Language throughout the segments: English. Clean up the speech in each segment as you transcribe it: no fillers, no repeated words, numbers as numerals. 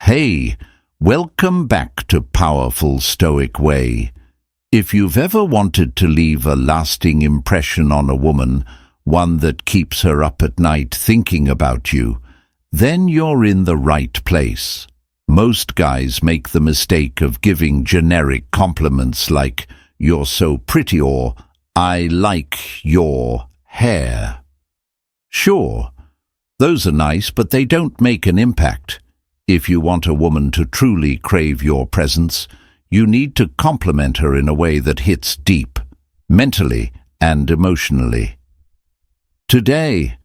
Hey, welcome back to Powerful Stoic Way. If you've ever wanted to leave a lasting impression on a woman, one that keeps her up at night thinking about you, then you're in the right place. Most guys make the mistake of giving generic compliments like, "You're so pretty," or "I like your hair." Sure, those are nice, but they don't make an impact. If you want a woman to truly crave your presence, you need to compliment her in a way that hits deep, mentally and emotionally. Today,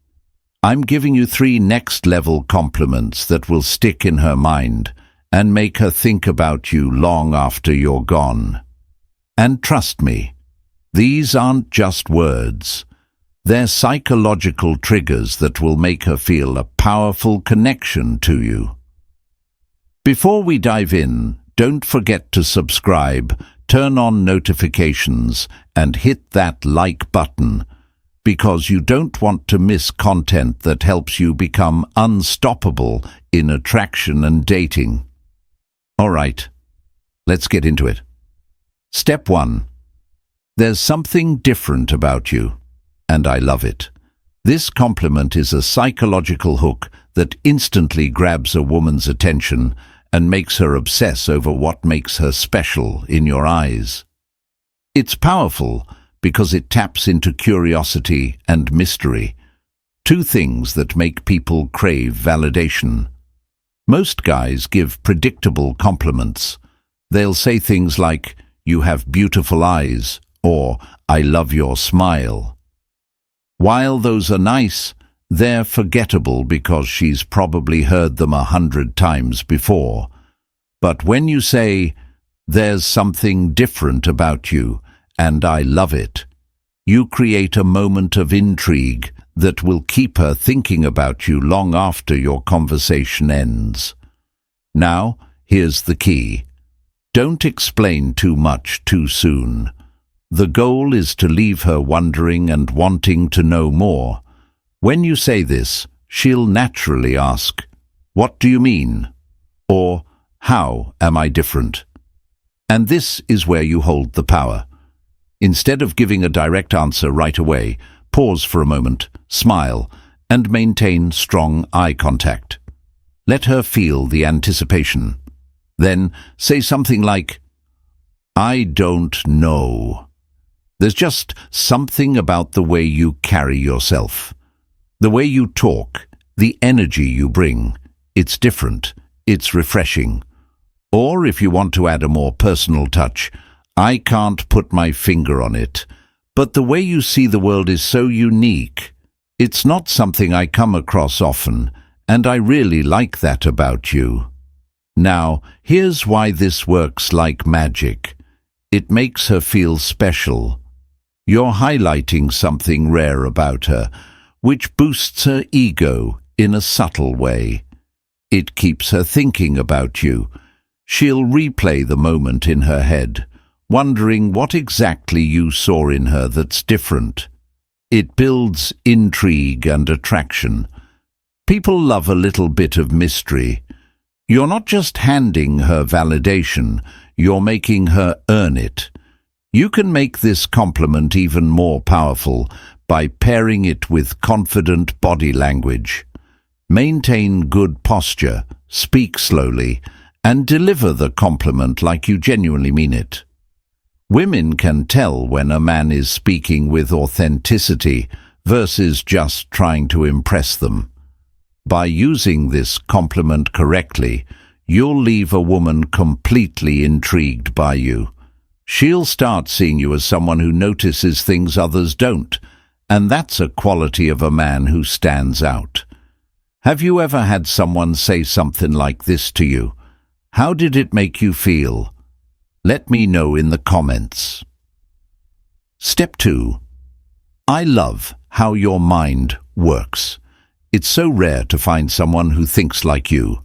I'm giving you 3 next-level compliments that will stick in her mind and make her think about you long after you're gone. And trust me, these aren't just words. They're psychological triggers that will make her feel a powerful connection to you. Before we dive in, don't forget to subscribe, turn on notifications, and hit that like button, because you don't want to miss content that helps you become unstoppable in attraction and dating. All right, let's get into it. Step 1. There's something different about you, and I love it. This compliment is a psychological hook that instantly grabs a woman's attention and makes her obsess over what makes her special in your eyes. It's powerful because it taps into curiosity and mystery, 2 things that make people crave validation. Most guys give predictable compliments. They'll say things like, "You have beautiful eyes," or "I love your smile." While those are nice, they're forgettable because she's probably heard them 100 times before. But when you say, "There's something different about you, and I love it," you create a moment of intrigue that will keep her thinking about you long after your conversation ends. Now, here's the key. Don't explain too much too soon. The goal is to leave her wondering and wanting to know more. When you say this, she'll naturally ask, "What do you mean?" or "How am I different?" And this is where you hold the power. Instead of giving a direct answer right away, pause for a moment, smile, and maintain strong eye contact. Let her feel the anticipation. Then say something like, "I don't know. There's just something about the way you carry yourself. The way you talk, the energy you bring. It's different. It's refreshing." Or if you want to add a more personal touch, "I can't put my finger on it, but the way you see the world is so unique. It's not something I come across often, and I really like that about you." Now, here's why this works like magic. It makes her feel special. You're highlighting something rare about her, which boosts her ego in a subtle way. It keeps her thinking about you. She'll replay the moment in her head, wondering what exactly you saw in her that's different. It builds intrigue and attraction. People love a little bit of mystery. You're not just handing her validation, you're making her earn it. You can make this compliment even more powerful by pairing it with confident body language. Maintain good posture, speak slowly, and deliver the compliment like you genuinely mean it. Women can tell when a man is speaking with authenticity versus just trying to impress them. By using this compliment correctly, you'll leave a woman completely intrigued by you. She'll start seeing you as someone who notices things others don't, and that's a quality of a man who stands out. Have you ever had someone say something like this to you? How did it make you feel? Let me know in the comments. Step 2. I love how your mind works. It's so rare to find someone who thinks like you.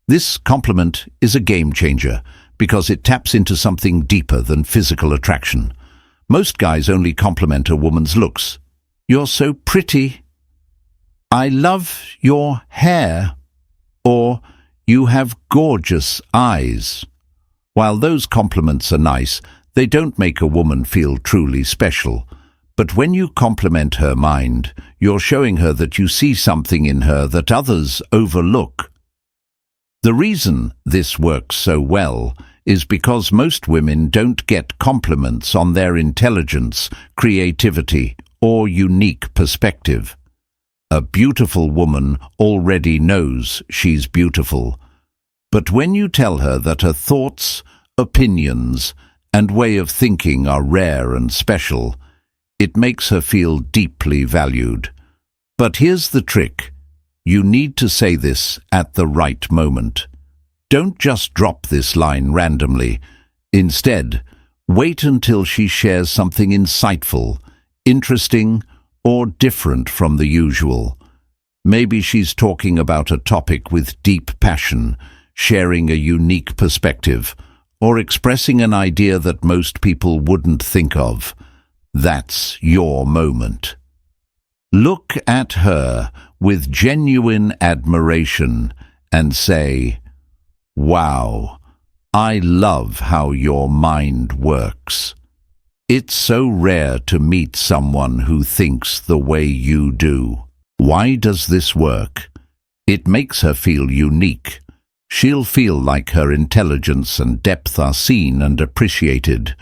This compliment is a game changer because it taps into something deeper than physical attraction. Most guys only compliment a woman's looks. "You're so pretty." "I love your hair," or "You have gorgeous eyes." While those compliments are nice, they don't make a woman feel truly special. But when you compliment her mind, you're showing her that you see something in her that others overlook. The reason this works so well is because most women don't get compliments on their intelligence, creativity, or unique perspective. A beautiful woman already knows she's beautiful. But when you tell her that her thoughts, opinions, and way of thinking are rare and special, it makes her feel deeply valued. But here's the trick. You need to say this at the right moment. Don't just drop this line randomly. Instead, wait until she shares something insightful, interesting, or different from the usual. Maybe she's talking about a topic with deep passion, sharing a unique perspective, or expressing an idea that most people wouldn't think of. That's your moment. Look at her with genuine admiration and say, "Wow, I love how your mind works. It's so rare to meet someone who thinks the way you do." Why does this work? It makes her feel unique. She'll feel like her intelligence and depth are seen and appreciated.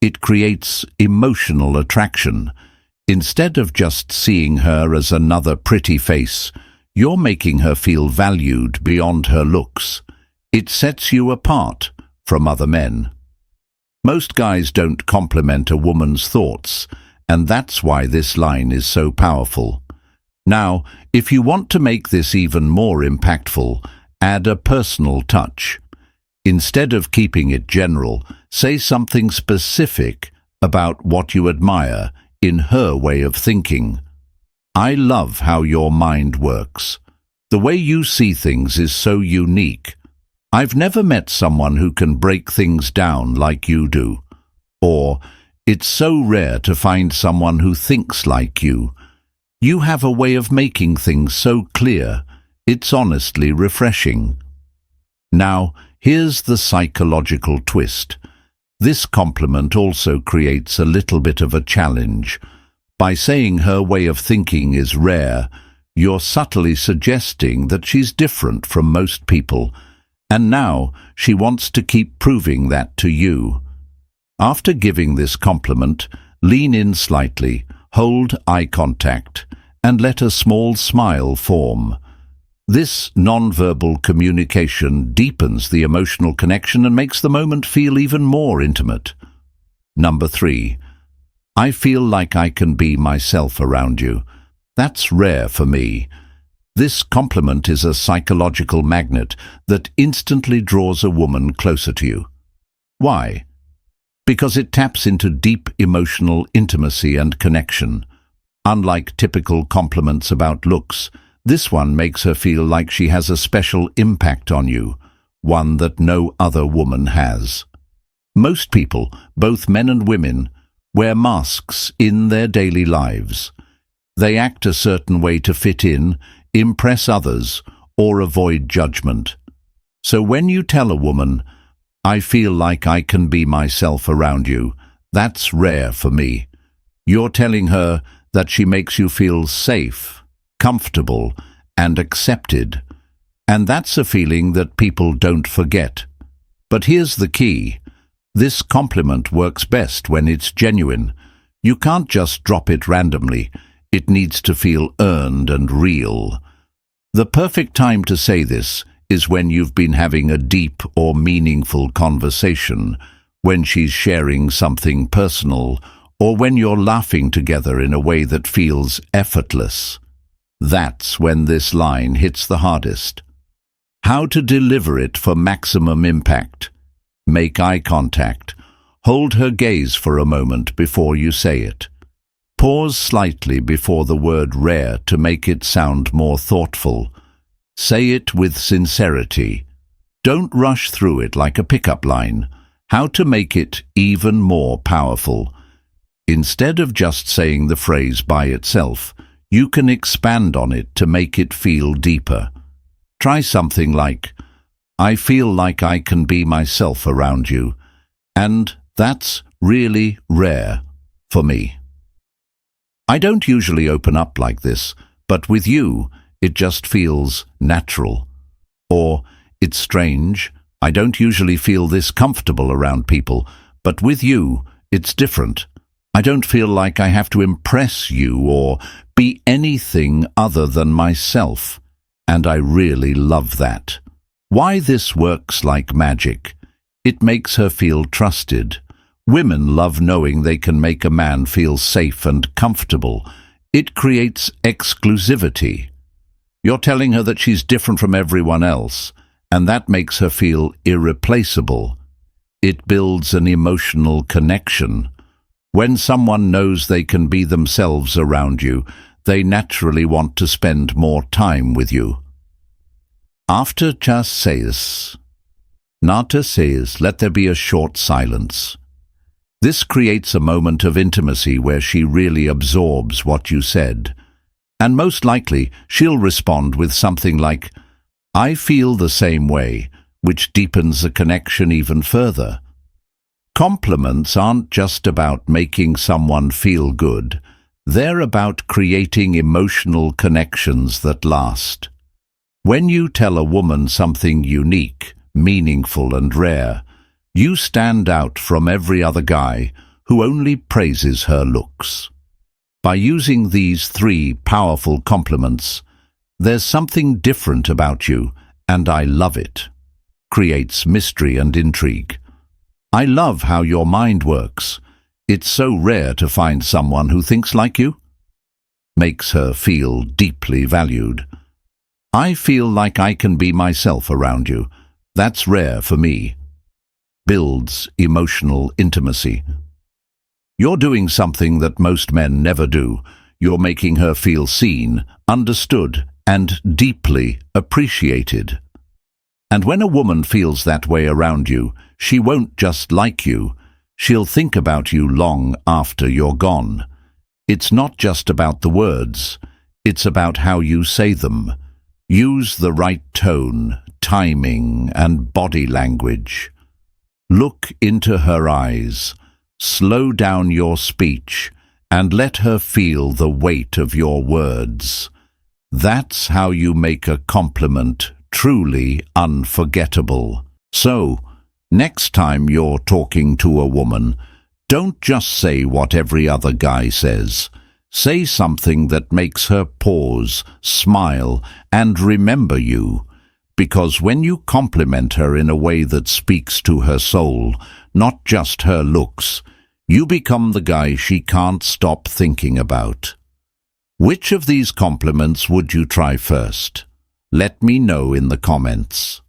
It creates emotional attraction. Instead of just seeing her as another pretty face, you're making her feel valued beyond her looks. It sets you apart from other men. Most guys don't compliment a woman's thoughts, and that's why this line is so powerful. Now, if you want to make this even more impactful, add a personal touch. Instead of keeping it general, say something specific about what you admire in her way of thinking. "I love how your mind works. The way you see things is so unique. I've never met someone who can break things down like you do." Or, "It's so rare to find someone who thinks like you. You have a way of making things so clear. It's honestly refreshing." Now, here's the psychological twist. This compliment also creates a little bit of a challenge. By saying her way of thinking is rare, you're subtly suggesting that she's different from most people, and now she wants to keep proving that to you. After giving this compliment, lean in slightly, hold eye contact, and let a small smile form. This non-verbal communication deepens the emotional connection and makes the moment feel even more intimate. Number 3. I feel like I can be myself around you. That's rare for me. This compliment is a psychological magnet that instantly draws a woman closer to you. Why? Because it taps into deep emotional intimacy and connection. Unlike typical compliments about looks, this one makes her feel like she has a special impact on you, one that no other woman has. Most people, both men and women, wear masks in their daily lives. They act a certain way to fit in, impress others, or avoid judgment. So when you tell a woman, "I feel like I can be myself around you," that's rare for me. You're telling her that she makes you feel safe, comfortable, and accepted. And that's a feeling that people don't forget. But here's the key. This compliment works best when it's genuine. You can't just drop it randomly. It needs to feel earned and real. The perfect time to say this is when you've been having a deep or meaningful conversation, when she's sharing something personal, or when you're laughing together in a way that feels effortless. That's when this line hits the hardest. How to deliver it for maximum impact. Make eye contact. Hold her gaze for a moment before you say it. Pause slightly before the word rare to make it sound more thoughtful. Say it with sincerity. Don't rush through it like a pickup line. How to make it even more powerful. Instead of just saying the phrase by itself, you can expand on it to make it feel deeper. Try something like, I feel like I can be myself around you, and that's really rare for me. I don't usually open up like this, but with you, it just feels natural. Or, it's strange, I don't usually feel this comfortable around people, but with you, it's different. I don't feel like I have to impress you or be anything other than myself, and I really love that. Why this works like magic? It makes her feel trusted. Women love knowing they can make a man feel safe and comfortable. It creates exclusivity. You're telling her that she's different from everyone else, and that makes her feel irreplaceable. It builds an emotional connection. When someone knows they can be themselves around you, they naturally want to spend more time with you. After just says, Nata says, let there be a short silence. This creates a moment of intimacy where she really absorbs what you said. And most likely, she'll respond with something like, I feel the same way, which deepens the connection even further. Compliments aren't just about making someone feel good. They're about creating emotional connections that last. When you tell a woman something unique, meaningful and rare, you stand out from every other guy who only praises her looks. By using these 3 powerful compliments, there's something different about you, and I love it. Creates mystery and intrigue. I love how your mind works. It's so rare to find someone who thinks like you. Makes her feel deeply valued. I feel like I can be myself around you. That's rare for me. Builds emotional intimacy. You're doing something that most men never do. You're making her feel seen, understood, and deeply appreciated. And when a woman feels that way around you, she won't just like you. She'll think about you long after you're gone. It's not just about the words. It's about how you say them. Use the right tone, timing, and body language. Look into her eyes. Slow down your speech and let her feel the weight of your words. That's how you make a compliment truly unforgettable. So, next time you're talking to a woman, don't just say what every other guy says. Say something that makes her pause, smile, and remember you. Because when you compliment her in a way that speaks to her soul, not just her looks, you become the guy she can't stop thinking about. Which of these compliments would you try first? Let me know in the comments.